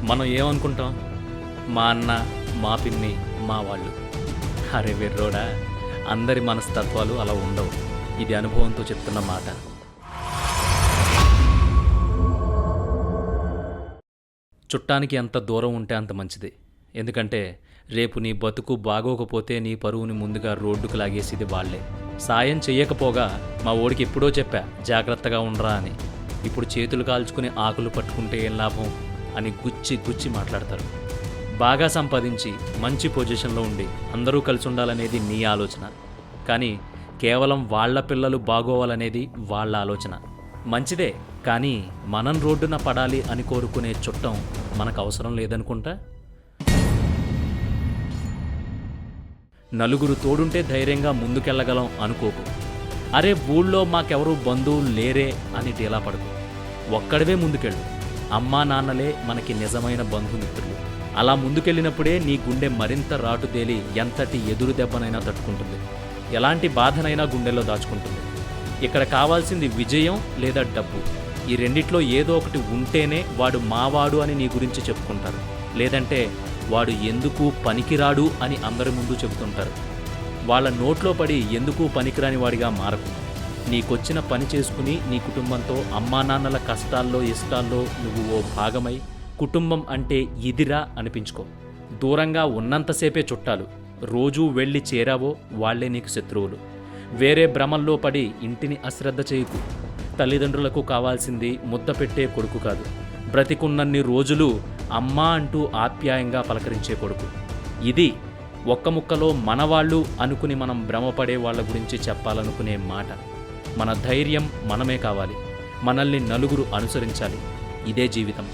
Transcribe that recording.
మనం ఏమనుకుంటాం? మా అన్న, మా పిన్ని, మా వాళ్ళు. అరే వెర్రోడా, అందరి మనస్తత్వాలు అలా ఉండవు. ఇది అనుభవంతో చెప్తున్న మాట. చుట్టానికి ఎంత దూరం ఉంటే అంత మంచిది. ఎందుకంటే రేపు నీ బతుకు బాగోకపోతే నీ పరువుని ముందుగా రోడ్డుకు లాగేసేది వాళ్లే. సాయం చెయ్యకపోగా మా ఓడికి ఎప్పుడో చెప్పా జాగ్రత్తగా ఉండరా అని. ఇప్పుడు చేతులు కాల్చుకుని ఆకులు పట్టుకుంటే ఏం లాభం అని గుచ్చి గుచ్చి మాట్లాడతారు. బాగా సంపాదించి మంచి పొజిషన్లో ఉండి అందరూ కలిసి ఉండాలనేది నీ ఆలోచన. కానీ కేవలం వాళ్ళ పిల్లలు బాగోవాలనేది వాళ్ళ ఆలోచన. మంచిదే, కానీ మనం రోడ్డున పడాలి అని కోరుకునే చుట్టం మనకు అవసరం లేదనుకుంటా. నలుగురు తోడుంటే ధైర్యంగా ముందుకెళ్ళగలం అనుకోకు. అరే ఊళ్ళో మాకెవరూ బంధువులు లేరే అని డీలా పడకు. ఒక్కడివే ముందుకెళ్ళు. అమ్మా నాన్నలే మనకి నిజమైన బంధుమిత్రులు. అలా ముందుకెళ్ళినప్పుడే నీ గుండె మరింత రాటుదేలి ఎంతటి ఎదురు దెబ్బనైనా తట్టుకుంటుంది. ఎలాంటి బాధనైనా గుండెల్లో దాచుకుంటుంది. ఇక్కడ కావాల్సింది విజయం లేదా డబ్బు. ఈ రెండిట్లో ఏదో ఒకటి ఉంటేనే వాడు మావాడు అని నీ గురించి చెప్పుకుంటారు. లేదంటే వాడు ఎందుకు పనికిరాడు అని అందరి ముందు చెబుతుంటారు. వాళ్ళ నోట్లో పడి ఎందుకు పనికిరాని వాడిగా మారకు. నీకొచ్చిన పని చేసుకుని నీ కుటుంబంతో అమ్మా నాన్నల కష్టాల్లో ఇష్టాల్లో నువ్వు ఓ భాగమై కుటుంబం అంటే ఇదిరా అనిపించుకో. దూరంగా ఉన్నంతసేపే చుట్టాలు. రోజూ వెళ్ళి చేరావో వాళ్లే నీకు శత్రువులు. వేరే భ్రమల్లో పడి ఇంటిని అశ్రద్ధ చేయకు. తల్లిదండ్రులకు కావాల్సింది ముద్ద పెట్టే కొడుకు కాదు, బ్రతికున్నన్ని రోజులు అమ్మా అంటూ ఆప్యాయంగా పలకరించే కొడుకు. ఇది ఒక్క ముక్కలో మనవాళ్ళు అనుకుని మనం భ్రమపడే వాళ్ళ గురించి చెప్పాలనుకునే మాట. మన ధైర్యం మనమే కావాలి. మనల్ని నలుగురు అనుసరించాలి. ఇదే జీవితం.